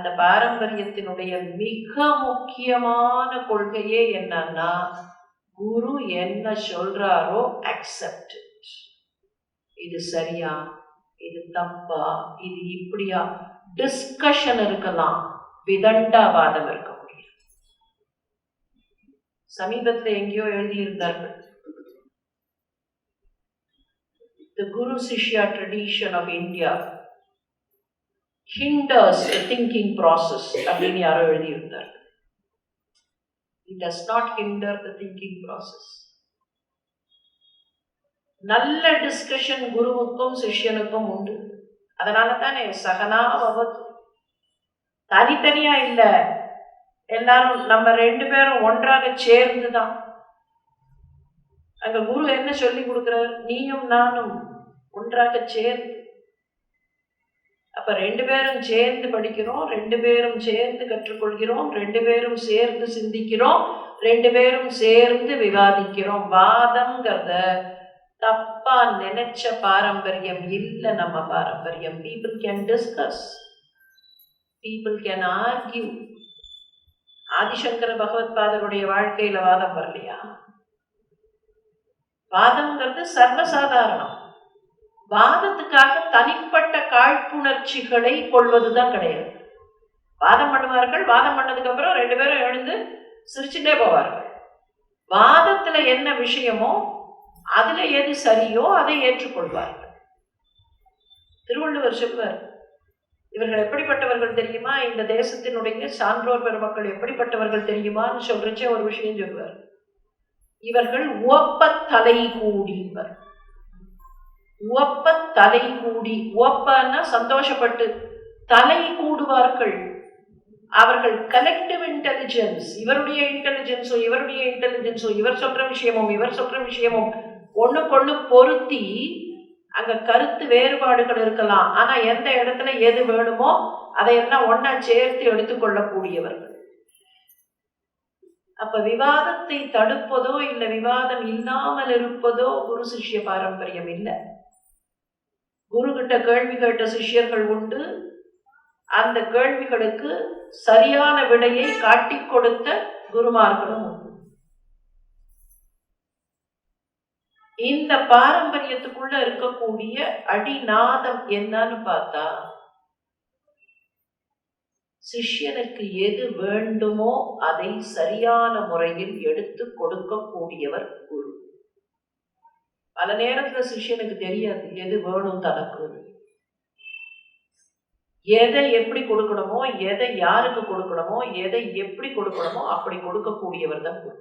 அந்த பாரம்பரியத்தினுடைய மிக முக்கியமான கொள்கையே என்னன்னா, குரு என்ன சொல்றாரோ அக்செப்ட். இது சரியா, இது தப்பா, இது இப்படியா, டிஸ்கஷன் இருக்கலாம், விதண்டாவாதம் இருக்க முடியும். சமீபத்தில் எங்கேயோ எழுதியிருந்தார்கள், the Guru Shishya tradition of India hinders the thinking process அப்படின்னு யாரோ எழுதியிருந்தார். It does not hinder the thinking process. நல்ல டிஸ்கஷன் குருவுக்கும் சிஷ்யனுக்கும் உண்டு. அதனால தானே சகனா பவது, தனித்தனியா இல்ல, எல்லாரும் நம்ம 2 பேரும் ஒன்றாக சேர்ந்துதான். அங்க குரு என்ன சொல்லி கொடுக்கிறார், நீயும் நானும் ஒன்றாக சேர்ந்து. அப்ப 2 பேரும் சேர்ந்து படிக்கிறோம், 2 பேரும் சேர்ந்து கற்றுக்கொள்கிறோம், 2 பேரும் சேர்ந்து சிந்திக்கிறோம், 2 பேரும் சேர்ந்து விவாதிக்கிறோம். வாதம்ங்கிறத தப்பா நினைச்ச பாரம்பரியம் இல்ல நம்ம பாரம்பரியம். people can discuss, people can argue. Adi Shankara பகவத் பாதருடைய வாழ்க்கையில வாதம் வரலையா? வாதம்ங்கிறது சர்வசாதாரணம். வாதத்துக்காக தனிப்பட்ட காழ்ப்புணர்ச்சிகளை கொள்வதுதான் கிடையாது. வாதம் பண்ணுவார்கள், வாதம் பண்ணதுக்கு அப்புறம் 2 பேரும் எழுந்து சிரிச்சுட்டே போவார்கள். வாதத்துல என்ன விஷயமோ அதுல எது சரியோ அதை ஏற்றுக்கொள்வார்கள். திருவள்ளுவர் சொல்வார், இவர்கள் எப்படிப்பட்டவர்கள் தெரியுமா, இந்த தேசத்தினுடைய சான்றோர் பெருமக்கள் எப்படிப்பட்டவர்கள் தெரியுமான்னு சொல்றச்சே ஒரு விஷயம் சொல்வார், இவர்கள் உவப்ப தலை கூடிவர். உவப்ப தலை கூடி, உவப்பன்னா சந்தோஷப்பட்டு, தலை கூடுவார்கள். அவர்கள் கலெக்டிவ் இன்டெலிஜென்ஸ், இவருடைய இன்டெலிஜென்ஸோ இவருடைய இன்டெலிஜென்ஸோ, இவர் சொல்ற விஷயமும் இவர் சொல்ற விஷயமும் ஒண்ணுக்கொண்ணு பொருத்தி, அங்க கருத்து வேறுபாடுகள் இருக்கலாம், ஆனா எந்த இடத்துல எது வேணுமோ அதையெல்லாம் ஒன்னா சேர்த்து எடுத்துக்கொள்ளக்கூடியவர்கள். அப்ப விவாதத்தை தடுப்பதோ இல்ல விவாதம் இல்லாமல் இருப்பதோ குரு சிஷ்ய பாரம்பரியம் இல்லை. குரு கிட்ட கேள்வி கேட்ட சிஷ்யர்கள் உண்டு, அந்த கேள்விகளுக்கு சரியான விடையை காட்டிக் கொடுத்த குருமார்களும் உண்டு. இந்த பாரம்பரியத்துக்குள்ள இருக்கக்கூடிய அடிநாதம் என்னன்னு பார்த்தா, சிஷ்யனுக்கு எது வேண்டுமோ அதை சரியான முறையில் எடுத்து கொடுக்கக்கூடியவர் குரு. பல நேரத்துல சிஷ்யனுக்கு தெரியாது எது வேணும் தனக்கு, எதை எப்படி கொடுக்கணுமோ, எதை யாருக்கு கொடுக்கணுமோ, எதை எப்படி கொடுக்கணுமோ அப்படி கொடுக்கக்கூடியவர் தான் குரு.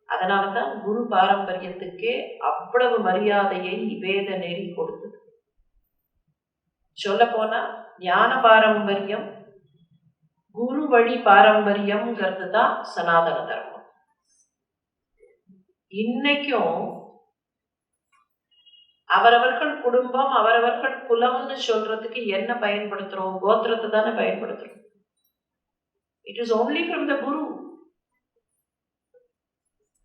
அதனால்தான் குரு பாரம்பரியத்துக்கே அவ்வளவு மரியாதையை வேத நெறி கொடுத்தது. சொல்ல போனா ஞான பாரம்பரியம், குரு வழி பாரம்பரியம்ங்கிறது தான் சனாதன தர்மம். இன்னைக்கும் அவரவர்கள் குடும்பம், அவரவர்கள் குலம்னு சொல்றதுக்கு என்ன பயன்படுத்துறோம்? கோத்திரத்தை தானே பயன்படுத்துறோம். It is only from the guru.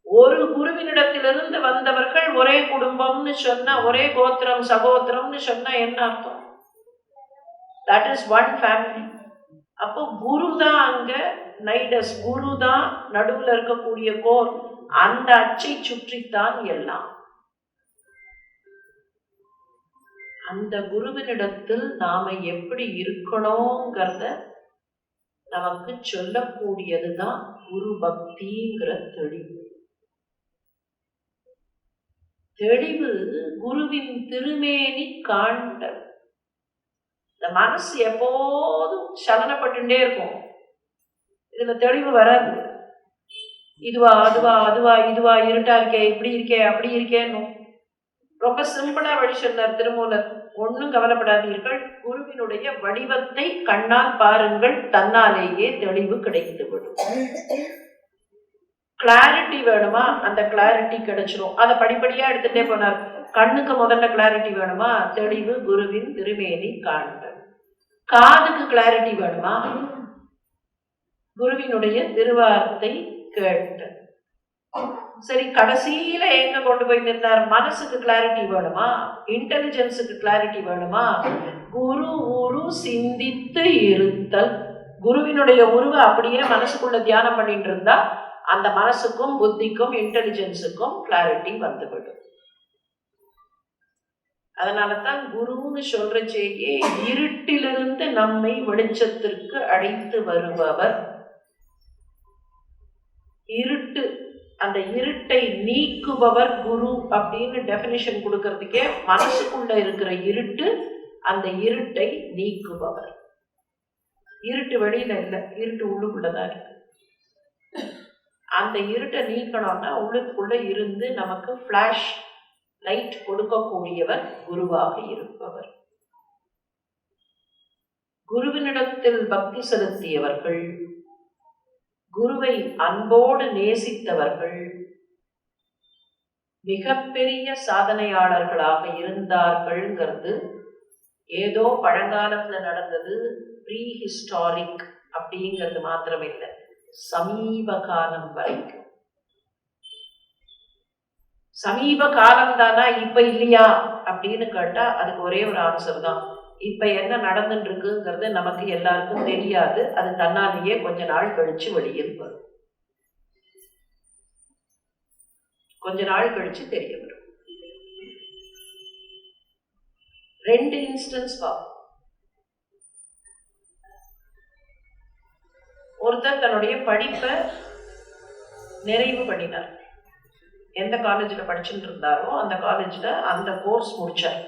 ஒரு குருவினிடத்திலிருந்து வந்தவர்கள் ஒரே குடும்பம்னு சொன்னா, ஒரே கோத்திரம் சகோத்திரம்னு சொன்னா என்ன அர்த்தம்? That is one family. அப்போ குரு தான் அங்க நைடஸ், குரு தான் நடுவில் இருக்கக்கூடிய கோர். அந்த அச்சை சுற்றித்தான் எல்லாம். அந்த குருவினிடத்தில் நாம எப்படி இருக்கணும்ங்கிறத நமக்கு சொல்லக்கூடியதுதான் குரு பக்திங்கிற தெளிவு. தெளிவு குருவின் திருமேனி காண்டல். இந்த மனசு எப்போதும் சலனப்பட்டுட்டே இருக்கும், இதுல தெளிவு வராது. இதுவா அதுவா, அதுவா இதுவா, இருட்டா இருக்கே, இப்படி இருக்கே, அப்படி இருக்கேன்னு ரொம்ப சிம்பிளா வழி சொன்னார் திருமூலர். ஒன்னும் கவலைப்படாதீர்கள், குருவினுடைய வடிவத்தை கண்ணால் பாருங்கள், தன்னாலேயே தெளிவு கிடைத்துவிடும். கிளாரிட்டி வேணுமா, அந்த கிளாரிட்டி கிடைச்சிரும். அதை படிப்படியா எடுத்துட்டே போனார். கண்ணுக்கு முதல்ல கிளாரிட்டி வேணுமா, தெளிவு குருவின் திருமேனி காண்பது. காதுக்கு கிளாரிட்டி வேணுமா, குருவினுடைய திருவார்த்தை கேட்டு. சரி, கடைசியில எங்க கொண்டு போய் நின்றார்? மனசுக்கு கிளாரிட்டி வேணுமா, இன்டெலிஜென்ஸுக்கு கிளாரிட்டி வேணுமா? குரு உரு சிந்தித்து இருத்தல். குருவினுடைய உருவை அப்படியே மனசுக்குள்ள தியானம் பண்ணிட்டு இருந்தா அந்த மனசுக்கும் புத்திக்கும் இன்டெலிஜென்ஸுக்கும் கிளாரிட்டி வந்துவிடும். அதனாலதான் குருன்னு சொல்றச்சேயே இருட்டிலிருந்து நம்மை வெளிச்சத்திற்கு அழைத்து வருபவர். இருட்டு, அந்த இருட்டை நீக்குபவர் குரு அப்படின்னு டெபினிஷன் கொடுக்கறதுக்கே மனசுக்குள்ள இருக்கிற இருட்டு, அந்த இருட்டை நீக்குபவர். இருட்டு வெளியில இல்லை, இருட்டு உள்ளுக்குள்ளதான் இருக்கு. அந்த இருட்டை நீக்கணும்னா உள்ளுக்குள்ள இருந்து நமக்கு ஃபிளாஷ் லைட் கொடுக்கக்கூடியவர் குருவாக இருப்பவர். குருவினிடத்தில் பக்தி செலுத்தியவர்கள், குருவை அன்போடு நேசித்தவர்கள் மிகப்பெரிய சாதனையாளர்களாக இருந்தார்கள்ங்கிறது ஏதோ பழங்காலத்துல நடந்தது, ப்ரீ ஹிஸ்டாரிக் அப்படிங்கிறது மாத்திரம் இல்லை, சமீப காலம் வரைக்கும். சமீப காலம் தானா, இப்ப இல்லையா அப்படின்னு கேட்டா அதுக்கு ஒரே ஒரு ஆன்சர் தான். இப்ப என்ன நடந்துட்டு இருக்குங்கிறது நமக்கு எல்லாருக்கும் தெரியாது. அது தன்னாலேயே கொஞ்ச நாள் கழிச்சு வெளியில் வரும், கொஞ்ச நாள் கழிச்சு தெரிய வரும். 2 இன்ஸ்டன்ஸ் பார்ப்போம். ஒருத்தர் தன்னுடைய படிப்பை நிறைவு பண்ணினார். எந்த காலேஜில் படிச்சுட்டு இருந்தாரோ அந்த காலேஜில் அந்த கோர்ஸ் முடிச்சார்.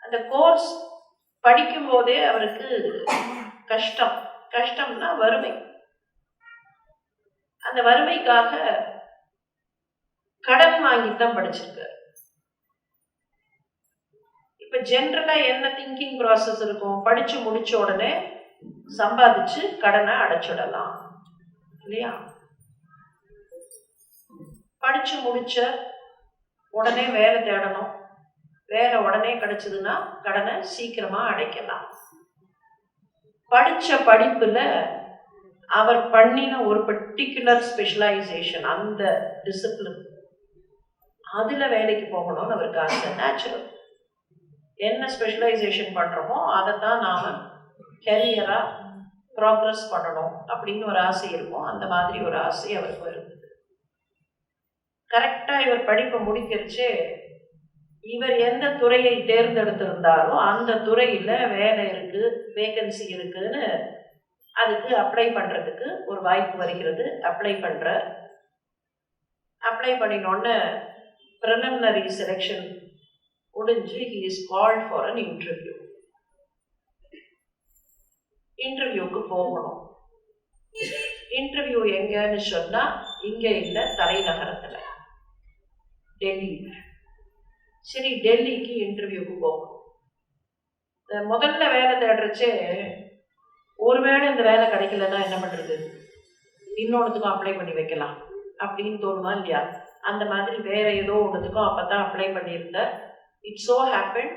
அந்த கோர்ஸ் படிக்கும் போதே அவருக்கு கஷ்டம்னா வறுமை. அந்த வறுமைக்காக கடன் வாங்கித்தான் படிச்சிருக்காரு. இப்ப ஜென்ரலா என்ன திங்கிங் ப்ராசஸ் இருக்கும்? படிச்சு முடிச்ச உடனே சம்பாதிச்சு கடனை அடைச்சிடலாம் இல்லையா? படிச்சு முடிச்ச உடனே வேலை தேடணும், வேலை உடனே கிடைச்சதுன்னா கடனை சீக்கிரமா அடைக்கலாம். படிச்ச படிப்புல அவர் பண்ணின ஒரு பர்டிகுலர் ஸ்பெஷலைசேஷன், அந்த டிசிப்ளின், அதுல வேலைக்கு போகணும்னு அவருக்கு ஆசை. நேச்சுரல். என்ன ஸ்பெஷலைசேஷன் பண்றோமோ அதைத்தான் நாம கெரியரா ப்ராக்ரஸ் பண்ணணும் அப்படின்னு ஒரு ஆசை இருக்கும். அந்த மாதிரி ஒரு ஆசை அவருக்கு இருந்தது. கரெக்டா இவர் படிப்பை முடிக்கிறச்சே இவர் எந்த துறையை தேர்ந்தெடுத்திருந்தாரோ அந்த துறையில வேலை இருக்கு, வேகன்சி இருக்குன்னு அதுக்கு அப்ளை பண்றதுக்கு ஒரு வாய்ப்பு வருகிறது. அப்ளை பண்ணினோன்னு preliminary selection முடிஞ்சு he is called for an interview. இன்டர்வியூக்கு போகணும். இன்டர்வியூ எங்கன்னு சொன்னா இங்க இல்ல, தலைநகரத்துல, டெல்லியில. சரி, டெல்லிக்கு இன்டர்வியூக்கு போகணும். முதல்ல வேலை தேடுறச்சே ஒருவேளை இந்த வேலை கிடைக்கலன்னா என்ன பண்றது, இன்னொன்னுத்துக்கும் அப்ளை பண்ணி வைக்கலாம் அப்படின்னு தோணுமா இல்லையா? அந்த மாதிரி வேற ஏதோ ஒன்றுத்துக்கும் அப்பதான் அப்ளை பண்ணியிருந்த. இட் சோ ஹேப்பன்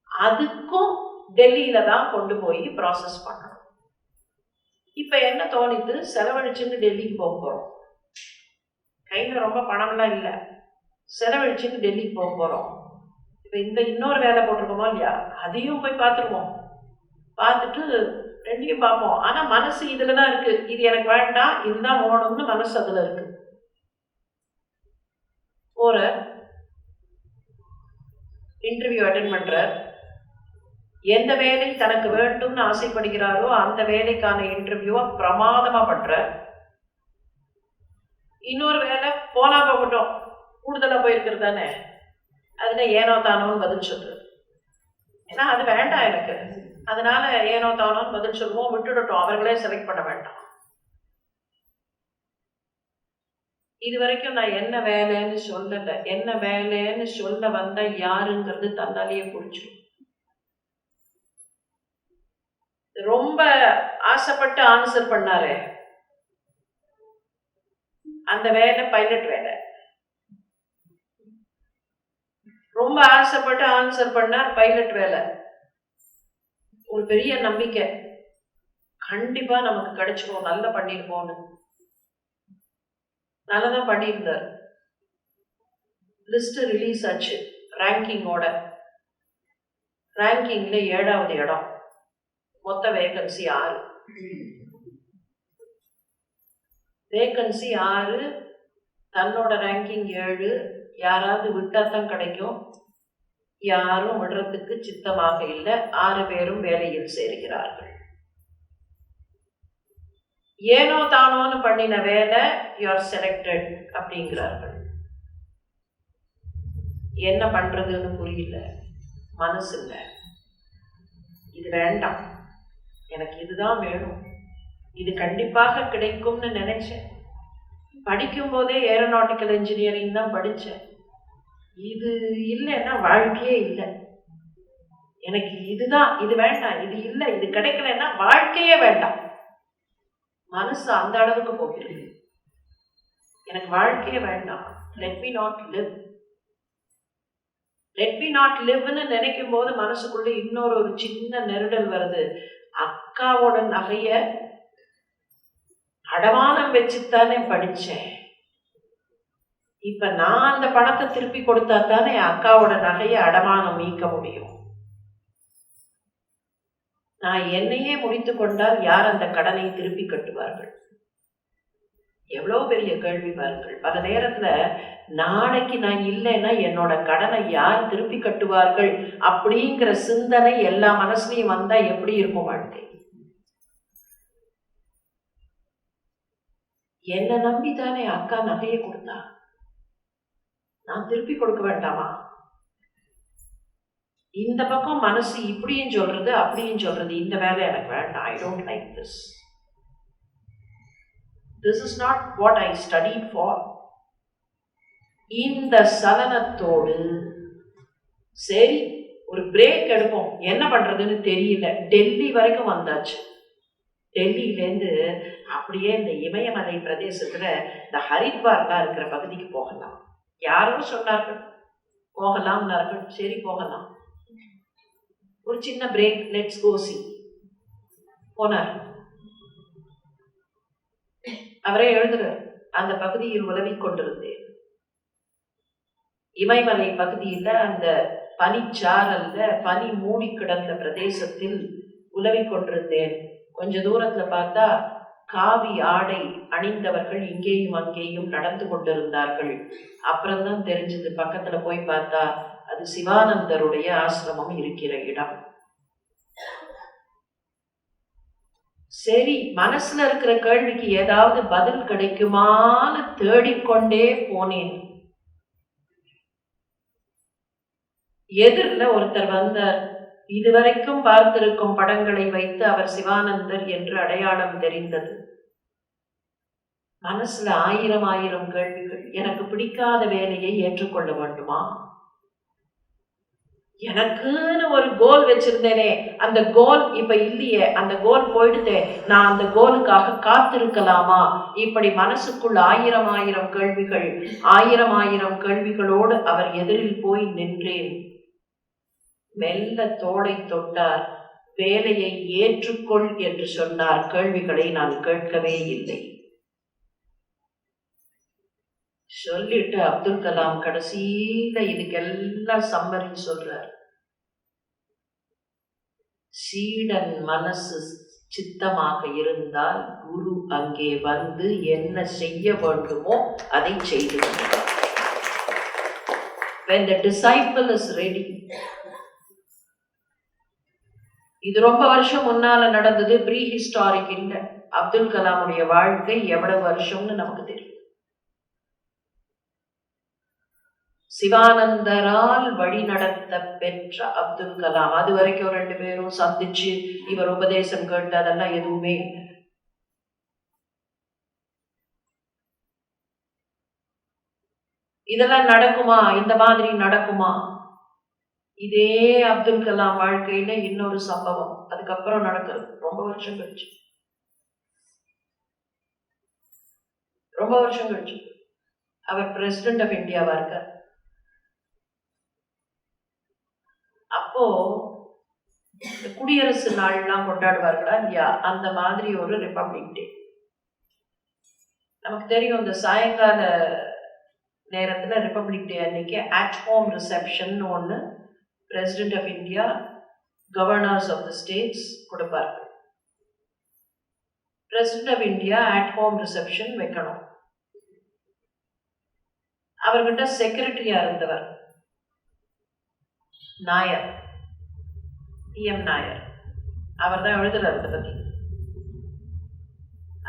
அதுக்கும் டெல்லியில தான் கொண்டு போய் ப்ராசஸ் பண்ணணும். இப்ப என்ன தோணித்து, செலவழிச்சுன்னு டெல்லிக்கு போக போறோம், கையில ரொம்ப பணம்லாம் இல்லை, செலவழிச்சுன்னு டெல்லிக்கு போக போறோம். இப்ப இந்த இன்னொரு வேலை போட்டிருக்கோமா இல்லையா, அதையும் போய் பார்த்துருவோம். பார்த்துட்டு ரெண்டையும் பார்ப்போம். ஆனா மனசு இதுலதான் இருக்கு, இது எனக்கு வேண்டாம், இதுதான் ஓணும்னு மனசு அதுல இருக்கு. ஒரு இன்டர்வியூ அட்டென்ட் பண்ற, எந்த வேலை தனக்கு வேண்டும்னு ஆசைப்படுகிறாரோ அந்த வேலைக்கான இன்டர்வியூவை பிரமாதமா பண்ற. இன்னொரு வேலை போனா போகட்டும், கூடுதலா போயிருக்கிறது தானே, அதுல ஏனோ தானோன்னு பதில் சொல்றது. ஏன்னா அது வேண்டாம் எனக்கு, அதனால ஏனோ தானோன்னு பதில் சொல்லுவோம், விட்டுடட்டும், அவர்களே செலக்ட் பண்ண வேண்டாம். இது வரைக்கும் நான் என்ன வேலைன்னு சொல்லல, என்ன வேலைன்னு சொல்ல வந்த யாருங்கிறது தன்னாலேயே புரிஞ்சிடும். ரொம்ப ஆசைப்பட்டு ஆன்சர் பண்ணாரு, அந்த வேலை பைலட் வேலை. ரொம்ப ஆசைப்பட்டு ஆன்சர் பண்ணார், பைலட் வேலை. ஒரு பெரிய நம்பிக்கை, கண்டிப்பா நமக்கு கிடைச்சிடும், நல்லா பண்ணிருப்போம்னு. நல்லதான் பண்ணியிருந்தார். லிஸ்ட் ரிலீஸ் ஆச்சு ரேங்கிங்கோட. ரேங்கிங்ல 7வது இடம். மொத்த வேகன்சி 6. வேகன்சி 6, தன்னோட ரேங்கிங் 7. யாராவது விட்டா தான் கிடைக்கும். யாரும் விடுறதுக்கு சித்தமாக இல்லை. 6 பேரும் வேலையில் சேர்கிறார்கள். ஏனோ தானோன்னு பண்ணின வேலை, யூஆர் செலக்டட் அப்படிங்கிறார்கள். என்ன பண்றதுன்னு புரியல, மனசு இல்லை. இது வேண்டாம், எனக்கு இதுதான் வேணும், இது கண்டிப்பாக கிடைக்கும்னு நினைச்சேன். படிக்கும் போதே ஏரோநாட்டிக்கல் இன்ஜினியரிங் தான் படித்தேன். இது இல்லைன்னா வாழ்க்கையே இல்லை. எனக்கு இதுதான், இது வேண்டாம், இது இல்லை, இது கிடைக்கலன்னா வாழ்க்கையே வேண்டாம். மனசு அந்த அளவுக்கு போகிறது. எனக்கு வாழ்க்கையே வேண்டாம், let me not live. Let me not லிவ்னு நினைக்கும் போது மனசுக்குள்ள இன்னொரு சின்ன நெருடல் வருது. அக்காவோட நகைய அடமானம் வச்சுத்தானே படிச்சேன். இப்ப நான் அந்த பணத்தை திருப்பி கொடுத்தா தானே அக்காவோட நகைய அடமானம் மீட்க முடியும். நான் என்னையே முடித்து கொண்டால் யார் அந்த கடனை திருப்பி கட்டுவார்கள்? எவ்வளவு பெரிய கேள்வி பாருங்கள். பல நேரத்துல நாளைக்கு நான் இல்லைன்னா என்னோட கடனை யார் திருப்பி கட்டுவார்கள் அப்படிங்கிற சிந்தனை எல்லா மனசுலயும் வந்தா எப்படி இருக்கும் வாழ்க்கை? என்னை நம்பித்தானே அக்கா நகையை கொடுத்தா, நான் திருப்பி கொடுக்க வேண்டாமா? இந்த பக்கம் மனசு இப்படியும் சொல்றது அப்படியும் சொல்றது, இந்த வேலை எனக்கு வேண்டாம், I don't like this, this is not what I studied for. இந்த சலனத்தோடு சரி ஒரு பிரேக் எடுப்போம், என்ன பண்றதுன்னு தெரியல. டெல்லி வரைக்கும் வந்தாச்சு. டெல்லியிலேருந்து அப்படியே இந்த இமயமலை பிரதேசத்துல இந்த ஹரித்வார்லாம் இருக்கிற பகுதிக்கு போகலாம். யாரும் சொன்னார்கள் போகலாம்னார்கள். சரி போகலாம், ஒரு சின்ன பிரேக், லெட்ஸ் கோ சி. போனார். அவரே எழுதுறார், அந்த பகுதியில் உலவி கொண்டிருந்தேன். இமயமலை பகுதியில அந்த பனிச்சாரல்ல பனி மூடி கிடந்த பிரதேசத்தில் உலவி கொண்டிருந்தேன். கொஞ்ச தூரத்துல பார்த்தா காவி ஆடை அணிந்தவர்கள் இங்கேயும் அங்கேயும் நடந்து கொண்டிருந்தார்கள். அப்புறம்தான் தெரிஞ்சது, பக்கத்துல போய் பார்த்தா அது சிவானந்தருடைய ஆசிரமம் இருக்கிற இடம். சரி, மனசுல இருக்கிற கேள்விக்கு ஏதாவது பதில் கிடைக்குமான்னு தேடிக்கொண்டே போனேன். எதிரில் ஒருத்தர் வந்தார். இதுவரைக்கும் பார்த்திருக்கும் படங்களை வைத்து அவர் சிவானந்தர் என்று அடையாளம் தெரிந்தது. மனசுல 1000 கேள்விகள். எனக்கு பிடிக்காத வேலையை ஏற்றுக்கொள்ள வேண்டுமா? எனக்குன்னு ஒரு கோல் வச்சிருந்தேனே, அந்த கோல் இப்ப இல்லையே, அந்த கோல் போயிடுதே, நான் அந்த கோலுக்காக காத்திருக்கலாமா? இப்படி மனசுக்குள் 1000 கேள்விகள். 1000 கேள்விகளோடு அவர் எதிரில் போய் நின்றேன். மெல்ல தோளை தொட்டார். வேலையை ஏற்றுக்கொள் என்று சொன்னார். கேள்விகளை நான் கேட்கவே இல்லை. சொல்லிட்டு அப்துல் கலாம் கடைசியில இதுக்கெல்லாம் சம்மரி சொல்றார். சீடன் மனசு சித்தமாக இருந்தால் குரு அங்கே வந்து என்ன செய்ய வேண்டுமோ அதை செய்து கொண்டார். When the disciple is ready. இது ரொம்ப வருஷம் முன்னால நடந்தது, ப்ரீ ஹிஸ்டாரிக் இல்ல. அப்துல் கலாமுடைய வாழ்க்கை எவ்வளவு வருஷம்னு நமக்கு தெரியும். சிவானந்தரால் வழி நடத்த பெற்ற அப்துல் கலாம். அது வரைக்கும் 2 பேரும் சந்திச்சு இவர் உபதேசம் கேட்டு அதெல்லாம் எதுவுமே இல்லை. இதெல்லாம் நடக்குமா? இந்த மாதிரி நடக்குமா? இதே அப்துல் கலாம் வாழ்க்கையில இன்னொரு சம்பவம் அதுக்கப்புறம் நடக்கிறது. ரொம்ப வருஷம் கழிச்சு அவர் பிரசிடென்ட் ஆஃப் இந்தியாவா இருக்கார். அப்போ குடியரசு நாள்லாம் கொண்டாடுவார்களா இல்லையா, அந்த மாதிரி ஒரு ரிபப்ளிக் டே. நமக்கு தெரியும் இந்த சாயங்கால நேரத்தில் ரிப்பப்ளிக் டே அன்னைக்கு அட் ஹோம் ரிசப்ஷன் ஒன்று president of India, governors of the states கொடுப்பார்கள். President of India at home reception வைக்கணும். அவர்கிட்ட செக்ரட்டரியா இருந்தவர் நாயர், PM நாயர், அவர் தான் எழுதுறாரு இதை பத்தி.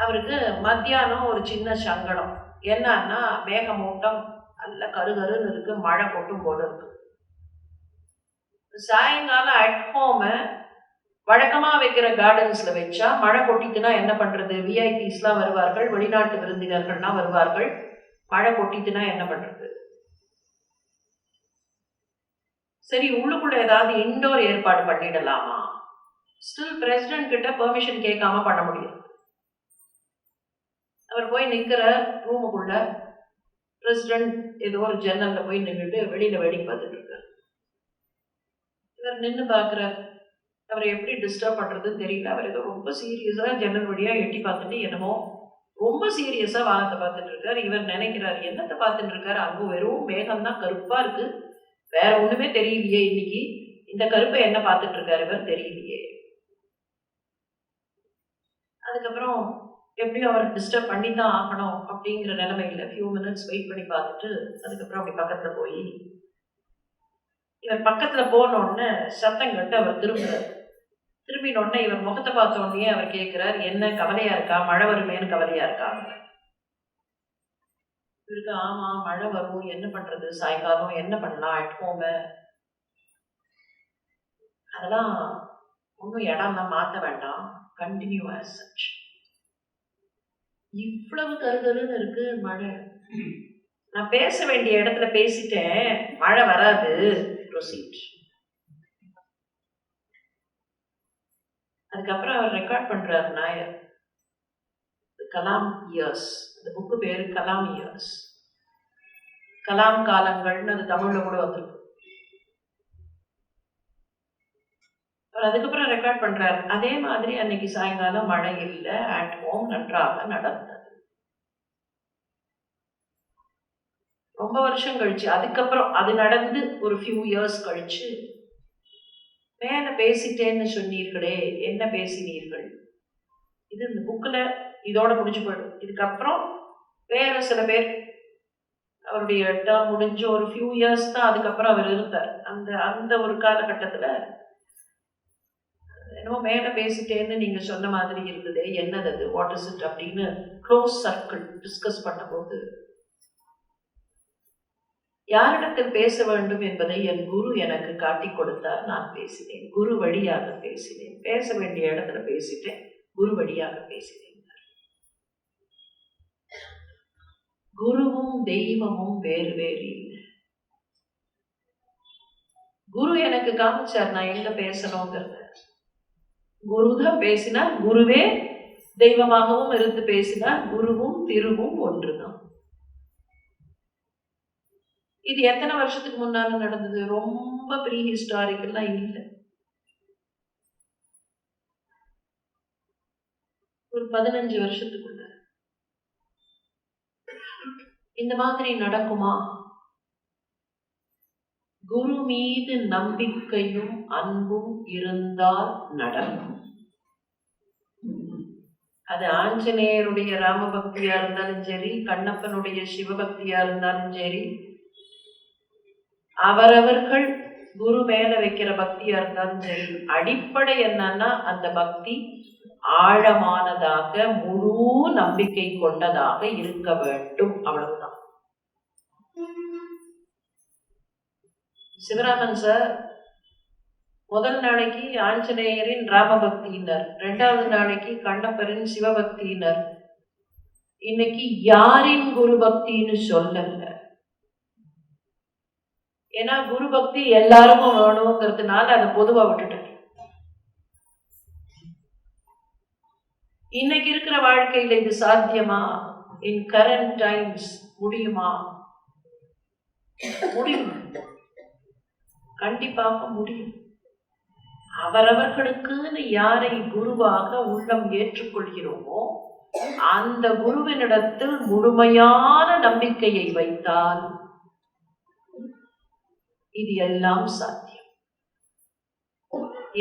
அவருக்கு மத்தியானம் ஒரு சின்ன சங்கடம். என்னன்னா மேகமூட்டம் நல்ல கருகருன்னு இருக்கு, மழை கொட்டும் போல இருக்கு. சாயங்காலம் அட் ஹோம வழக்கமா வைக்கிற கார்டன்ஸ்ல வச்சா மழை கொட்டிட்டுனா என்ன பண்றது? விஐபிஸ்லாம் வருவார்கள், வெளிநாட்டு விருந்தினர்கள்லாம் வருவார்கள். மழை கொட்டிட்டுனா என்ன பண்றது? சரி, உள்ளுக்குள்ள ஏதாவது இன்டோர் ஏற்பாடு பண்ணிடலாமா? ஸ்டில் பிரசிடென்ட் கிட்ட பெர்மிஷன் கேட்காம பண்ண முடியும். அவர் போய் நிக்கிற ரூமுக்குள்ள பிரசிடென்ட் ஏதோ ஒரு ஜன்னல்ல போய் நின்றுட்டு வெளியில வேடிக்கை பார்த்துட்டு இருக்காரு. இவர் நின்று பார்க்கிறார். அவரை எப்படி டிஸ்டர்ப் பண்றதுன்னு தெரியல. அவர் ஏதோ ரொம்ப சீரியஸா ஜன்னல் வழியா எட்டி பார்த்துட்டு என்னமோ ரொம்ப சீரியஸா வானத்தை பார்த்துட்டு இருக்காரு. இவர் நினைக்கிறாரு, என்னத்தை பார்த்துட்டு இருக்காரு? அங்க வெறும் மேகம் தான் கருப்பா இருக்கு, வேற ஒண்ணுமே தெரியலையே. இன்னைக்கு இந்த கருப்பை என்ன பார்த்துட்டு இருக்காரு இவர்? தெரியலையே. அதுக்கப்புறம் எப்படியும் அவர் டிஸ்டர்ப் பண்ணி தான் ஆகணும் அப்படிங்கிற நிலைமையில ஃபியூ மினிட்ஸ் வெயிட் பண்ணி பார்த்துட்டு அதுக்கப்புறம் அப்படி பக்கத்துல போய் இவர் பக்கத்துல போனோடனே சத்தம் கட்டு அவர் திரும்புறாரு. திரும்பினோடனே இவர் முகத்தை பார்த்த உடனே அவர் கேட்கிறார், என்ன கவலையா இருக்கா? மழை வருமேன்னு கவலையா இருக்கா? இவருக்கு ஆமா மழை வரும், என்ன பண்றது, சாயங்காலம் என்ன பண்ணலாம், அட் ஹோம அதெல்லாம் ஒன்றும் இடம்லாம் மாற்ற வேண்டாம், கண்டினியூ ஆஸ் சச். இவ்வளவு கருகருன்னு இருக்கு மழை, நான் பேச வேண்டிய இடத்துல பேசிட்டேன், மழை வராது, ப்ரொசீட். அதுக்கப்புறம் அவர் ரெக்கார்ட் பண்றார் நாயர். கலாம் இயர்ஸ், அந்த புக்கு பேரு கலாம் இயர்ஸ், கலாம் காலங்கள்னு அது தமிழ்ல கூட வந்திருக்கு. அவர் அதுக்கப்புறம் ரெக்கார்ட் பண்றாரு, அதே மாதிரி அன்னைக்கு சாயங்காலம் மழை இல்லை, அட் ஹோம் நன்றாக நடந்தது. ரொம்ப வருஷம் கழிச்சு அதுக்கப்புறம் அது நடந்து ஒரு ஃபியூ இயர்ஸ் கழிச்சு, மேல பேசிட்டேன்னு சொன்னீர்களே, என்ன பேசினீர்கள்? இது இந்த புக்ல இதோட முடிஞ்சு போயிடும். இதுக்கப்புறம் வேற சில பேர் அவருடைய டேர்ம் முடிஞ்சு ஒரு ஃபியூ இயர்ஸ் தான் அதுக்கப்புறம் அவர் இருந்தார். அந்த அந்த ஒரு காலகட்டத்துல என்னமோ மேல பேசிட்டேன்னு நீங்க சொன்ன மாதிரி இருந்ததே, என்னது அது, வாட் இஸ் இட் அப்படின்னு க்ளோஸ் சர்க்கிள் டிஸ்கஸ் பண்ண போது, யாரிடத்தில் பேச வேண்டும் என்பதை என் குரு எனக்கு காட்டி கொடுத்தார், நான் பேசினேன், குரு வழியாக பேசினேன், பேச வேண்டிய இடத்துல பேசிட்டேன், குரு வழியாக பேசினேன். குருவும் தெய்வமும் வேறு வேறு இல்லை. குரு எனக்கு காமிச்சார் நான் எங்க பேசணுங்கிறத. குருதான் பேசினா, குருவே தெய்வமாகவும் இருந்து பேசினா, குருவும் திருவும் ஒன்றுதான். இது எத்தனை வருஷத்துக்கு முன்னால நடந்தது? ரொம்ப ப்ரீ ஹிஸ்டாரிக்கெல்லாம் இல்லை, ஒரு 15 வருஷத்துக்குள்ள. இந்த மாதிரி நடக்குமா? குரு மீது நம்பிக்கையும் அன்பும் இருந்தால் நடக்கும். அது ஆஞ்சநேயருடைய ராமபக்தியா இருந்தாலும் சரி, கண்ணப்பனுடைய சிவபக்தியா இருந்தாலும் சரி, அவரவர்கள் குரு மேல வைக்கிற பக்தியா இருந்தாலும் சரி, அடிப்படை என்னன்னா அந்த பக்தி ஆழமானதாக முழு நம்பிக்கை கொண்டதாக இருக்க வேண்டும், அவ்வளவுதான். சிவராமன் சார் முதல் நாளைக்கு ஆஞ்சநேயரின் ராமபக்தியினர், 2வது நாளைக்கு கண்ணப்பரின் சிவபக்தியினர், இன்னைக்கு யாரின் குரு பக்தின்னு சொல்லல. ஏன்னா குரு பக்தி எல்லாருக்கும் வேணுங்கிறதுனால அதை பொதுவா விட்டுட்டேன். இன்னைக்கு இருக்கிற வாழ்க்கையில இது சாத்தியமா? இன் கரண்ட் டைம்ஸ் முடியுமா? முடியும், கண்டிப்பாக முடியும். அவரவர்களுக்குன்னு யாரை குருவாக உள்ளம் ஏற்றுக்கொள்கிறோமோ அந்த குருவினிடத்தில் முழுமையான நம்பிக்கையை வைத்தால் இது எல்லாம் சாத்தியம்.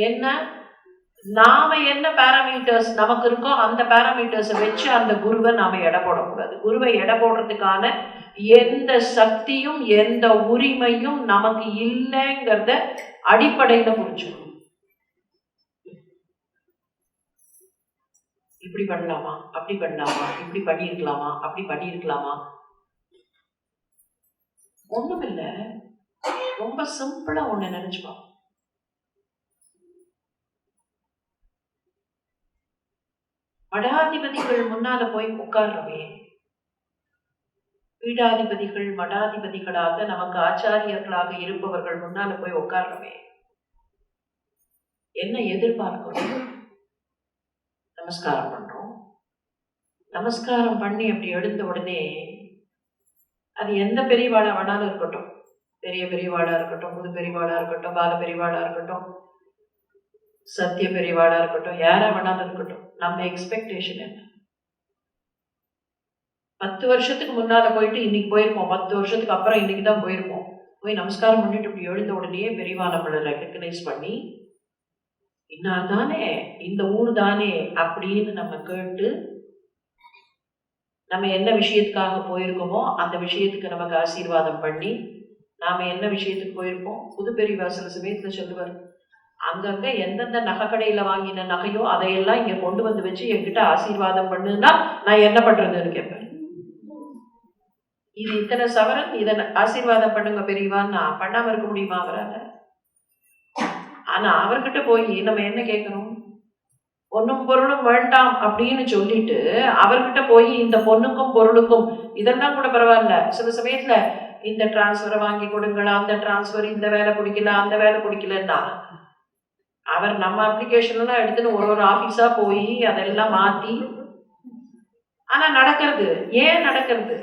என்ன நாம என்ன பாராமீட்டர்ஸ் நமக்கு இருக்கோ அந்த பாராமீட்டர்ஸை வச்சு அந்த குருவை நாம எடை போடக்கூடாது. குருவை எடை போடுறதுக்கான எந்த சக்தியும் எந்த உரிமையும் நமக்கு இல்லைங்கிறத அடிப்படையில புரிஞ்சுக்கணும். இப்படி பண்ணலாமா, அப்படி பண்ணலாமா, இப்படி பண்ணிருக்கலாமா, அப்படி பண்ணிருக்கலாமா, ஒண்ணும் இல்ல. ரொம்ப சிம்பிளா ஒண்ணு நினைச்சுப்போம். மடாதிபதிகள் முன்னால போய் உட்கார்றவே, பீடாதிபதிகள் மடாதிபதிகளாக நமக்கு ஆச்சாரியர்களாக இருப்பவர்கள் முன்னால போய் உட்கார்றவே, என்ன எதிர்பார்க்கிறோம்? நமஸ்காரம் பண்றோம். நமஸ்காரம் பண்ணி அப்படி எழுந்த உடனே அது எந்த பெரியவாளா வேணாலும் இருக்கட்டும், பெரிய பெரியவாளா இருக்கட்டும், புது பெரியவாளா இருக்கட்டும், பால பெரியவாளா இருக்கட்டும், சத்திய பெரியவாளா இருக்கட்டும், யாரா வேணாலும் இருக்கட்டும், நம்ம எக்ஸ்பெக்டேஷன் என்ன? 10 வருஷத்துக்கு முன்னால போயிட்டு இன்னைக்கு போயிருப்போம், 10 வருஷத்துக்கு அப்புறம் இன்னைக்குதான் போயிருப்போம். போய் நமஸ்காரம் பண்ணிட்டு இப்படி எழுந்த உடனே பெரியவா நம்மளை ரெக்கக்னைஸ் பண்ணி, இன்னார் தானே, இந்த ஊர் தானே அப்படின்னு நம்ம கேட்டு, நம்ம என்ன விஷயத்துக்காக போயிருக்கோமோ அந்த விஷயத்துக்கு நமக்கு ஆசீர்வாதம் பண்ணி, நாம என்ன விஷயத்துக்கு போயிருக்கோம், புது பெரியவா சில சமயத்துல சொல்லுவார், அங்கங்க எந்தெந்த நகை கடையில வாங்கின நகையோ அதையெல்லாம் இங்க கொண்டு வந்து வச்சு என்கிட்ட ஆசீர்வாதம் பண்ணுன்னா நான் என்ன பண்றதுன்னு கேட்பேன். இது இத்தனை சவரன், இதை ஆசீர்வாதம் பண்ணுங்க பெரியவான்னு நான் பண்ணாம இருக்க முடியுமா அவரால? ஆனா அவர்கிட்ட போய் நம்ம என்ன கேட்கணும்? பொண்ணும் பொருளும் வேண்டாம் அப்படின்னு சொல்லிட்டு அவர்கிட்ட போய் இந்த பொண்ணுக்கும் பொருளுக்கும் இதெல்லாம் கூட பரவாயில்ல, சில சமயத்துல இந்த டிரான்ஸ்பரை வாங்கி கொடுங்களா, அந்த டிரான்ஸ்பர், இந்த வேலை பிடிக்கல, அந்த வேலை பிடிக்கலன்னா அவர் நம்ம அப்ளிகேஷன் எல்லாம் எடுத்துன்னு ஒரு ஆபீஸா போய் அதெல்லாம் மாத்தி, ஆனா நடக்கிறது ஏன் நடக்கிறது?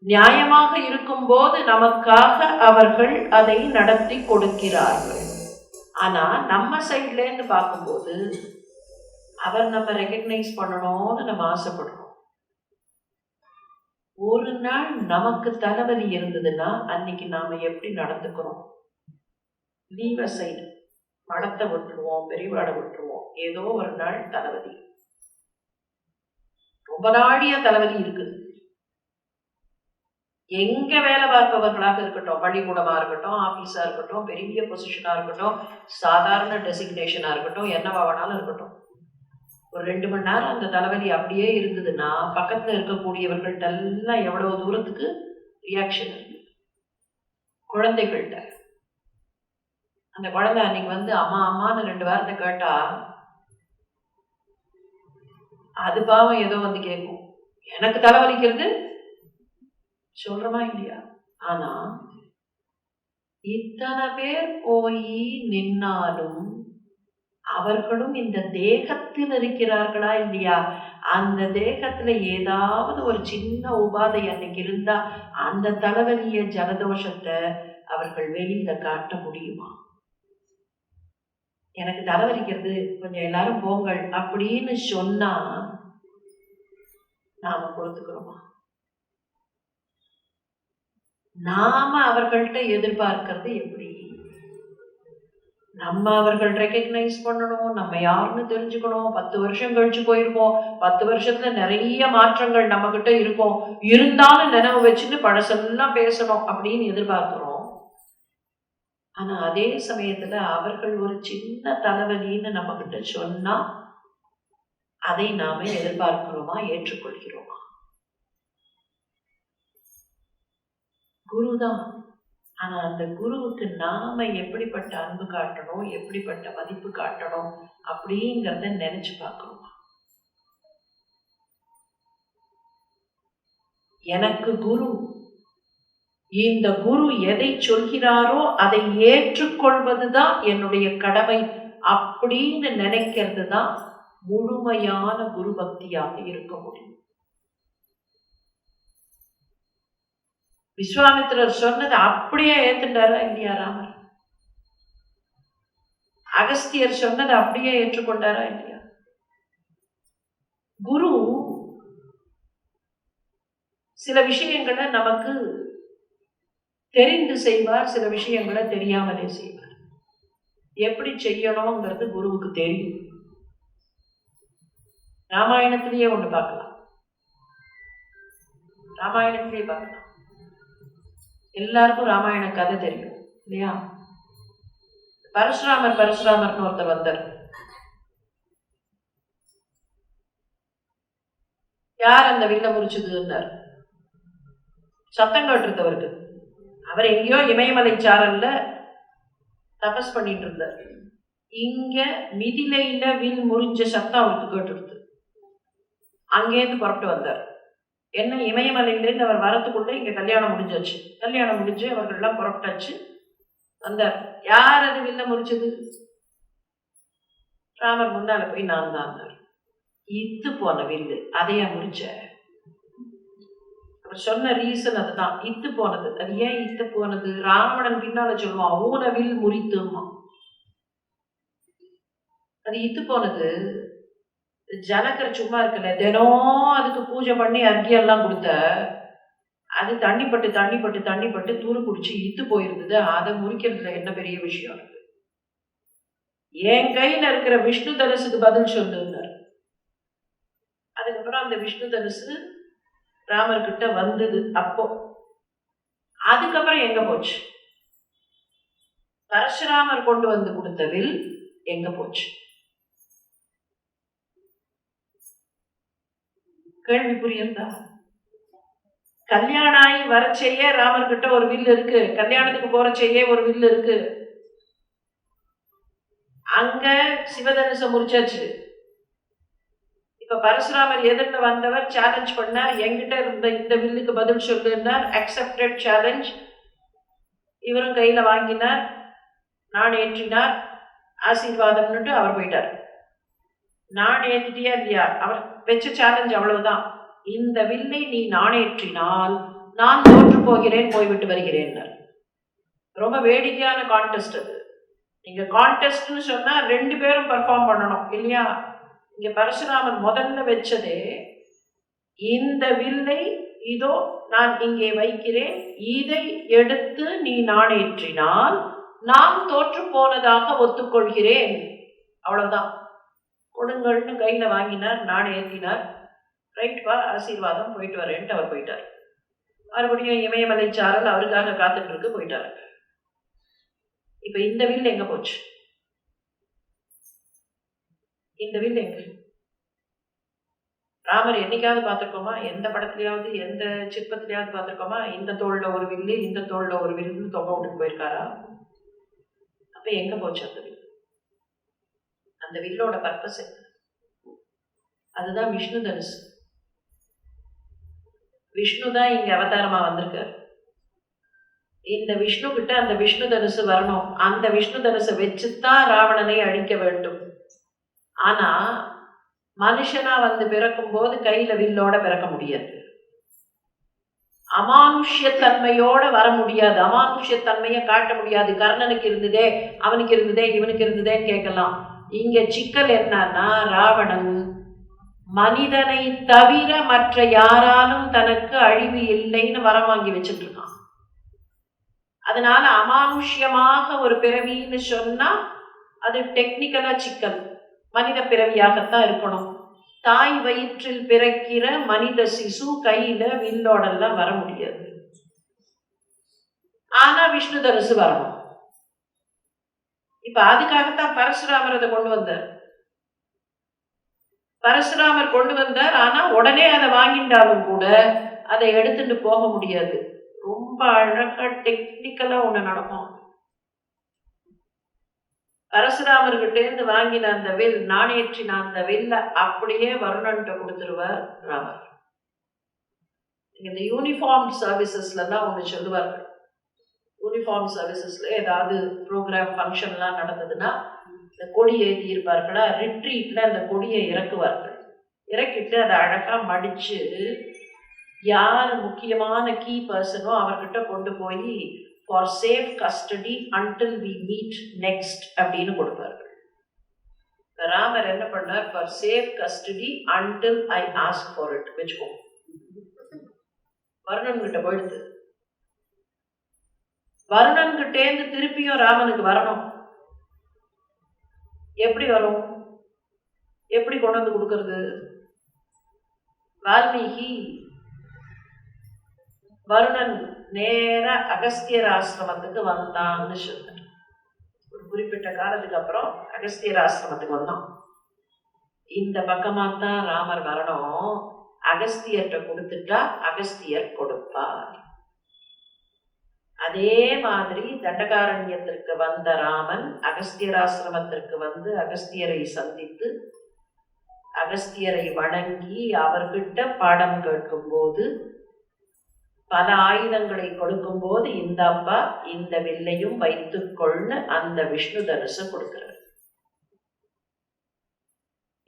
நியாயமாக இருக்கும் போது நமக்காக அவர்கள் அதை நடத்தி கொடுக்கிறார்கள். ஆனா நம்ம சைட்ல இருந்து பார்க்கும்போது அவர் நம்ம ரெகக்னைஸ் பண்ணணும்னு நம்ம ஆசைப்படுறோம். ஒரு நாள் நமக்கு தலைவலி இருந்ததுன்னா அன்னைக்கு நாம எப்படி நடந்துக்கிறோம்? லீவ் சைடு மடத்தை விட்டுருவோம், பெரியவாடை விட்டுருவோம். ஏதோ ஒரு நாள் தலைவலி, ரொம்ப நாடிய தலைவலி இருக்குது. எங்க வேலை பார்ப்பவர்களாக இருக்கட்டும், பள்ளிக்கூடமா இருக்கட்டும், ஆபீஸா இருக்கட்டும், பெரிய பொசிஷனா இருக்கட்டும், சாதாரண டெசிக்னேஷனா இருக்கட்டும், என்னவா வேணாலும் இருக்கட்டும், ஒரு 2 மணி நேரம் அந்த தலைவலி அப்படியே இருந்ததுன்னா பக்கத்துல இருக்கக்கூடியவர்கள்ட்ட எல்லாம் எவ்வளவு தூரத்துக்கு ரியாக்ஷன் இருக்கு. குழந்தைகள்கிட்ட அந்த குழந்தை அன்னைக்கு வந்து அம்மா அம்மான்னு 2 வார்த்தை கேட்டா அது பாவம் ஏதோ வந்து கேட்கும், எனக்கு தலைவலிக்கிறது சொல்றமா இல்லையா? ஆனா இத்தனை பேர் போய் நின்னாலும் அவர்களும் இந்த தேகத்தில் இருக்கிறார்களா இல்லையா? அந்த தேகத்துல ஏதாவது ஒரு சின்ன உபாதை அன்னைக்கு இருந்தா அந்த தலைவலிய ஜலதோஷத்தை அவர்கள் வெளியில காட்ட முடியுமா? எனக்கு தலைவலிக்கிறது, கொஞ்சம் எல்லாரும் போங்கள் அப்படின்னு சொன்னா நாம பொறுத்துக்கிறோமா? நாம அவர்கள்ட்ட எதிர்பார்க்கிறது எப்படி? நம்ம அவர்கள் ரெகக்னைஸ் பண்ணணும், நம்ம யாருன்னு தெரிஞ்சுக்கணும். 10 வருஷம் கழிச்சு போயிருப்போம், 10 வருஷத்துல நிறைய மாற்றங்கள் நம்ம கிட்ட இருக்கும், இருந்தாலும் நினைவு வச்சுட்டு பழசெல்லாம் பேசணும் அப்படின்னு எதிர்பார்க்கிறோம். ஆனா அதே சமயத்துல அவர்கள் ஒரு சின்ன தலைவலின்னு நம்ம கிட்ட சொன்னா அதை நாம எதிர்பார்க்கிறோமா, ஏற்றுக்கொள்கிறோமா? குருதான். ஆனா அந்த குருவுக்கு நாம எப்படிப்பட்ட அன்பு காட்டணும், எப்படிப்பட்ட மதிப்பு காட்டணும் அப்படிங்கிறத நினைச்சு பார்க்கணும். எனக்கு குரு, இந்த குரு எதை சொல்கிறாரோ அதை ஏற்றுக்கொள்வதுதான் என்னுடைய கடமை அப்படின்னு நினைக்கிறது தான் முழுமையான குரு பக்தியாக இருக்க முடியும். விஸ்வாமித்திரர் சொன்னதை அப்படியே ஏத்துட்டாரா இல்லையா ராமர்? அகஸ்தியர் சொன்னதை அப்படியே ஏற்றுக்கொண்டாரா இல்லையா? குரு சில விஷயங்களை நமக்கு தெரிந்து செய்வார், சில விஷயங்களை தெரியாமலே செய்வார். எப்படி செய்யணுங்கிறது குருவுக்கு தெரியும். ராமாயணத்திலேயே ஒன்று பார்க்கலாம், ராமாயணத்திலேயே பார்க்கலாம். எல்லாருக்கும் ராமாயண கதை தெரியும் இல்லையா? பரசுராமர்னு ஒருத்தர் வந்தார். யார் அந்த வில்ல முறிச்சதுன்னார். சத்தம் கேட்டிருந்தவருக்கு. அவர் எங்கேயோ இமயமலை சாரல்ல தபஸ் பண்ணிட்டு இருந்தார். இங்க மிதிலையில வில் முறிஞ்ச சத்தம் அவருக்கு கேட்டுடுது. அங்கேருந்து புறப்பட்டு வந்தார். என்ன, இமயமலையிலேருந்து அவர் வரத்துக்குள்ள இங்க கல்யாணம் முடிஞ்சாச்சு. கல்யாணம் முடிஞ்சு அவர்கள்லாம் புறப்பட்டாச்சு. வந்தார். யார் அது வில்ல முறிச்சது? ராமர் முன்னால போய் நான் தான். இத்து போன வில்லு, அதையா முறிச்ச? அவர் சொன்ன ரீசன் அதுதான், இத்து போனது. அது ஏன் இத்து போனது? ராவணன் பின்னால சொல்லுவான், ஊன வில் முறித்துமா. அது இத்து போனது. ஜனகர் சும்மா இருக்கல, தினம் அதுக்கு பூஜை பண்ணி அர்க்கியெல்லாம் கொடுத்த, அது தண்ணிப்பட்டு துரு குடிச்சு இத்து போயிருந்தது. அதை முறிக்கிறதுல என்ன பெரிய விஷயம் இருக்கு? என் கையில இருக்கிற விஷ்ணு தனுசுக்கு பதில் சொல்லுன்னார். அதுக்கப்புறம் அந்த விஷ்ணு தனுசு ராமர்கிட்ட வந்தது. அப்போ அதுக்கப்புறம் எங்க போச்சு? பரசுராமர் கொண்டு வந்து கொடுத்ததில் எங்க போச்சு? கேள்வி புரியுதா? கல்யாணம் ஆகி வர செய்ய ராமர்கிட்ட ஒரு வில் இருக்கு, கல்யாணத்துக்கு போற செய்ய ஒரு வில் இருக்கு. அங்க சிவதனுச முறிச்சாச்சு. இப்ப பரசுராமர் எதிர்த்து வந்தவர் சேலஞ்ச் பண்ணார், என்கிட்ட இருந்த இந்த வில்லுக்கு பதில் சொல்லுன்னார். Accepted challenge. இவரும் கையில வாங்கினார், நான் ஏற்றினார், ஆசீர்வாதம்னுட்டு அவர் போயிட்டார். நான் ஏற்றிட்டியா இல்லையா? அவர் வச்ச சேலஞ்ச் அவ்வளவுதான். இந்த வில்லை நீ நாணேற்றினால் நான் தோற்று போகிறேன், போய்விட்டு வருகிறேன். ரொம்ப வேடிக்கையான கான்டெஸ்ட் அது. நீங்க கான்டெஸ்ட்னு சொன்னா 2 பேரும் பெர்ஃபார்ம் பண்ணணும் இல்லையா? இங்க பரசுராமர் முதல்ல வச்சதே, இந்த வில்லை இதோ நான் இங்கே வைக்கிறேன், இதை எடுத்து நீ நாணேற்றினால் நான் தோற்று போனதாக ஒத்துக்கொள்கிறேன். அவ்வளவுதான். கொடுங்கள்னு கையில வாங்கினார், நாண் ஏற்றினார். ரைட் வா, ஆசீர்வாதம், போயிட்டு வரேன்ட்டு அவர் போயிட்டார். மறுபடியும் இமயமலை சாரல் அவருக்காக காத்துட்டு இருக்கு, போயிட்டாரு. இப்ப இந்த வில் எங்க போச்சு? இந்த வில் எங்க? ராமர் என்னைக்காவது பார்த்திருக்கோமா? எந்த படத்துலயாவது எந்த சிற்பத்திலயாவது பார்த்திருக்கோமா? இந்த தோல்ல ஒரு வில்லு, இந்த தோல்ல ஒரு வில்லு தொகை விட்டுட்டு போயிருக்காரா? அப்ப எங்க போச்சு அந்த வில்? அந்த வில்லோட பர்பஸ் என்ன? அதுதான் விஷ்ணு தனுசு. விஷ்ணு தான் இங்க அவதாரமா வந்திருக்காரு. இந்த விஷ்ணு கிட்ட அந்த விஷ்ணு தனுசு வரணும். அந்த விஷ்ணு தனுசை வச்சுதான் ராவணனை அழிக்க வேண்டும். ஆனா மனுஷனா வந்து பிறக்கும் போது கையில வில்லோட பிறக்க முடியாது. அமானுஷ்யத்தன்மையோட வர முடியாது. அமானுஷ்யத்தன்மையை காட்ட முடியாது. கர்ணனுக்கு இருந்ததே, அவனுக்கு இருந்ததே, இவனுக்கு இருந்ததேன்னு கேட்கலாம். இங்க சிக்கல் என்னன்னா, ராவணன் மனிதனை தவிர மற்ற யாராலும் தனக்கு அழிவு இல்லைன்னு வரம் வாங்கி வச்சுட்டு இருக்கான். அதனால அமானுஷ்யமாக ஒரு பிறவின்னு சொன்னா அது டெக்னிக்கலா சிக்கல். மனித பிறவியாகத்தான் இருக்கணும். தாய் வயிற்றில் பிறக்கிற மனித சிசு கையில வில்லோடெல்லாம் வர முடியாது. ஆனா விஷ்ணு தனுசு வரணும். இப்ப அதுக்காகத்தான் பரசுராமர் அதை கொண்டு வந்தார். பரசுராமர் கொண்டு வந்தார். ஆனா உடனே அதை வாங்கிட்டாலும் கூட அதை எடுத்துட்டு போக முடியாது. ரொம்ப அழகா டெக்னிக்கலா ஒண்ணு நடக்கும். பரசுராமர்கிட்ட இருந்து வாங்கின அந்த வில், நாணேற்றின அந்த வில்ல அப்படியே வருணன்ட்ட கொடுத்துருவார் ராமர். இந்த யூனிஃபார்ம் சர்வீசஸ்ல எல்லாம் ஒண்ணு சொல்லுவார்கள். யூனிஃபார்ம் சர்வீசஸ்ல ஏதாவது ப்ரோக்ராம் ஃபங்க்ஷன்லாம் நடந்ததுன்னா இந்த கொடி ஏற்றி இருப்பார்களா, ரிட்ரீட்ல அந்த கொடியை இறக்குவார்கள். இறக்கிட்டு அதை அழகா மடிச்சு யார் முக்கியமான கீ பர்சனோ அவர்கிட்ட கொண்டு போய் for safe custody until we meet next அப்படின்னு கொடுப்பார்கள். ராமர் என்ன பண்ணார்? For safe custody until I ask for it வச்சுக்கோ. வருணன் கிட்ட போயிடுது. வருணன் கிட்டேந்து திருப்பியும் ராமனுக்கு வரணும். எப்படி வரும்? எப்படி கொண்டு வந்து கொடுக்கறது? வால்மீகி வருணன் நேர அகஸ்தியர் ஆசிரமத்துக்கு வந்தான்னு சொல்ற. ஒரு குறிப்பிட்ட காலத்துக்கு அப்புறம் அகஸ்தியர் ஆசிரமத்துக்கு வந்தான். இந்த பக்கமாத்தான் ராமர் வரணும். அகஸ்தியர்கிட்ட கொடுத்துட்டா அகஸ்தியர் கொடுப்பார். அதே மாதிரி தண்டகாரண்யத்திற்கு வந்த ராமன் அகஸ்தியர் ஆசிரமத்திற்கு வந்து அகஸ்தியரை சந்தித்து அகஸ்தியரை வணங்கி அவர்கிட்ட பாடம் கேட்கும் போது பல ஆயுதங்களை கொடுக்கும் போது இந்த அப்பா இந்த வில்லையும் வைத்துக்கொள்னு அந்த விஷ்ணு தனுசு கொடுக்கிறார்.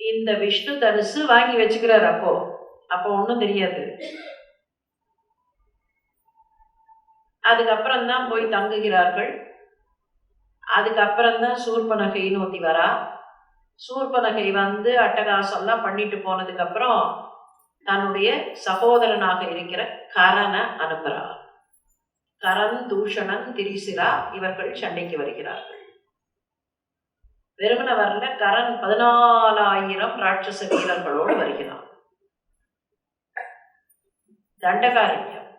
இந்த விஷ்ணு தனுசு வாங்கி வச்சுக்கிறார். அப்போ ஒன்றும் தெரியாது. அதுக்கப்புறம் தான் போய் தங்குகிறார்கள். அதுக்கப்புறம் தான் சூர்பனகைன்னு ஒத்தி வரா. சூர்பனகை வந்து அட்டகாசம்லாம் பண்ணிட்டு போனதுக்கு அப்புறம் தன்னுடைய சகோதரனாக இருக்கிற கரனை அனுப்புகிறார். கரன், தூஷணன், திரிசிரா இவர்கள் சண்டைக்கு வருகிறார்கள். வெறுமன வரல, கரன் 14,000 ராட்சச வீரர்களோடு வருகிறான். தண்டகாரண்யம்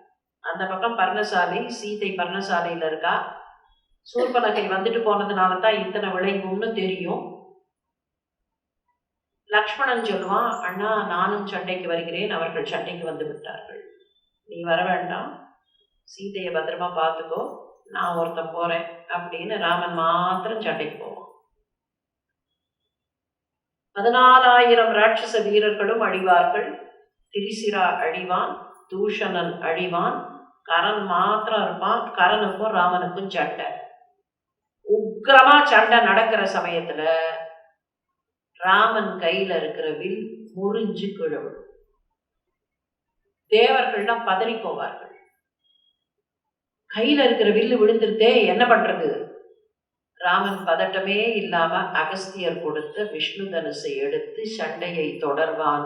அந்த பக்கம் பர்ணசாலை, சீதை பர்ணசாலையில இருக்கா. சூர்பனகை வந்துட்டு போனதுனால தான் இத்தனை விளைவுன்னு தெரியும். லக்ஷ்மணன் சொல்லுவான், அண்ணா நானும் சண்டைக்கு வருகிறேன், அவர்கள் சண்டைக்கு வந்து விட்டார்கள், நீ வர வேண்டாம், சீதையை பத்திரமா பார்த்துக்கோ, நான் ஒருத்தன் போறேன் அப்படின்னு ராமன் மாத்திரம் சண்டைக்கு போவான். 14,000 ராட்சச வீரர்களும் அழிவார்கள். திரிசிரா அழிவான், தூஷணன் அழிவான், கரன் மாத்திரம் இருப்பான். கரனுக்கும் ராமனுக்கும் சண்டை, உக்கிரமா சண்டை நடக்கிற சமயத்துல ராமன் கையில இருக்கிற வில் முறிஞ்சு கிழவும். தேவர்கள்லாம் பதறி போவார்கள். கையில இருக்கிற வில்லு விழுந்துருத்தே, என்ன பண்றது? ராமன் பதட்டமே இல்லாம அகஸ்தியர் கொடுத்த விஷ்ணு தனுசை எடுத்து சண்டையை தொடர்வான்.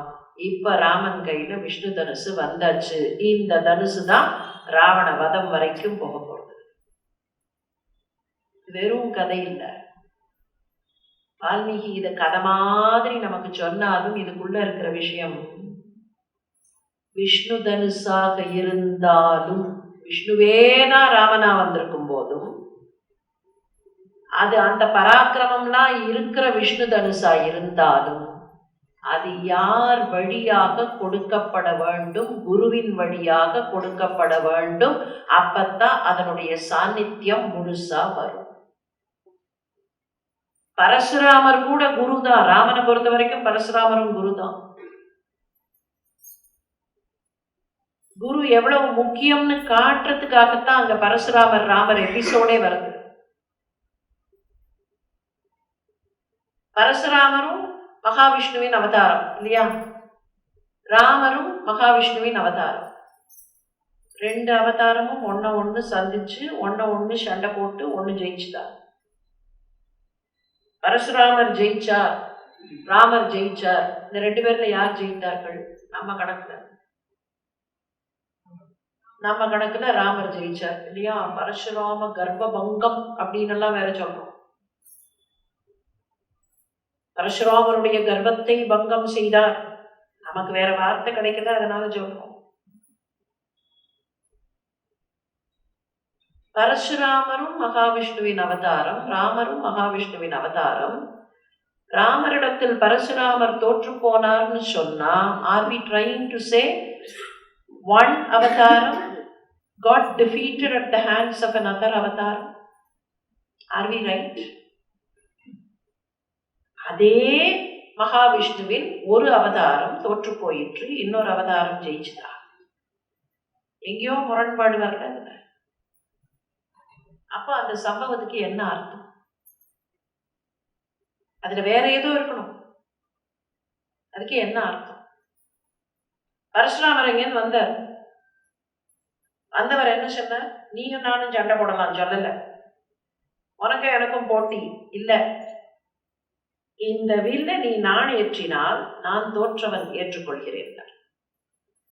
இப்ப ராமன் கையில விஷ்ணு தனுசு வந்தாச்சு. இந்த தனுசு தான் ராவண வதம் வரைக்கும் போக போறது. வெறும் கதை இல்லை. வால்மீகி இத கதை மாதிரி நமக்கு சொன்னாலும் இதுக்குள்ள இருக்கிற விஷயம், விஷ்ணு தனுசாக இருந்தாலும், விஷ்ணுவேதான் ராமனா வந்திருக்கும் போதும், அது அந்த பராக்கிரமம்லாம் இருக்கிற விஷ்ணு தனுசா இருந்தாலும், அது யார் வழியாக கொடுக்கப்பட வேண்டும்? குருவின் வழியாக கொடுக்கப்பட வேண்டும். அப்பத்தான் அதனுடைய சாநித்தியம் முழுசா வரும். பரசுராமர் கூட குருதான். ராமனை பொறுத்த வரைக்கும் பரசுராமரும் குருதான். குரு எவ்வளவு முக்கியம்னு காட்டுறதுக்காகத்தான் அங்க பரசுராமர் ராமர் எபிசோடே வருது. பரசுராமரும் மகாவிஷ்ணுவின் அவதாரம் இல்லையா? ராமரும் மகாவிஷ்ணுவின் அவதாரம். 2 அவதாரமும் ஒண்ணு சந்திச்சு ஒண்ணு சண்டை போட்டு ஒண்ணு ஜெயிச்சுதான். பரசுராமர் ஜெயிச்சார், ராமர் ஜெயிச்சார். இந்த 2 பேர்ல யார் ஜெயித்தார்கள்? நம்ம கணக்குல ராமர் ஜெயிச்சார் இல்லையா? பரசுராம கர்ப்ப பங்கம் அப்படின்னு எல்லாம் வேற சொல்றோம். பரசுராமருடைய கர்ப்பத்தை பங்கம் செய்தார். நமக்கு வேற வார்த்தை கிடைக்கல, அதனால சொல்றோம். பரசுராமரும் மகாவிஷ்ணுவின் அவதாரம், ராமரும் மகாவிஷ்ணுவின் அவதாரம். ராமரிடத்தில் பரசுராமர் தோற்று போனார்னு சொன்னா, are we trying to say one அவதாரம் got defeated at the hands of another அவதாரம்? Are we right? அதே மகாவிஷ்ணுவின் ஒரு அவதாரம் தோற்று போயிற்று, இன்னொரு அவதாரம் ஜெயிச்சுதா? எங்கேயோ முரண்பாடு வரல. அப்ப அந்த சம்பவத்துக்கு என்ன அர்த்தம்? அதுல வேற ஏதோ இருக்கணும். அதுக்கு என்ன அர்த்தம்? பரசுராமர் எங்கேன்னு வந்தவர் என்ன சொன்னார்? நீயும் நானும் சண்டை போடலாம் சொல்லல, உனக்கு எனக்கும் போட்டி இல்ல, இந்த வில்ல நீ நான் ஏற்றினால் நான் தோற்றவன் ஏற்றுக்கொள்கிறேன்.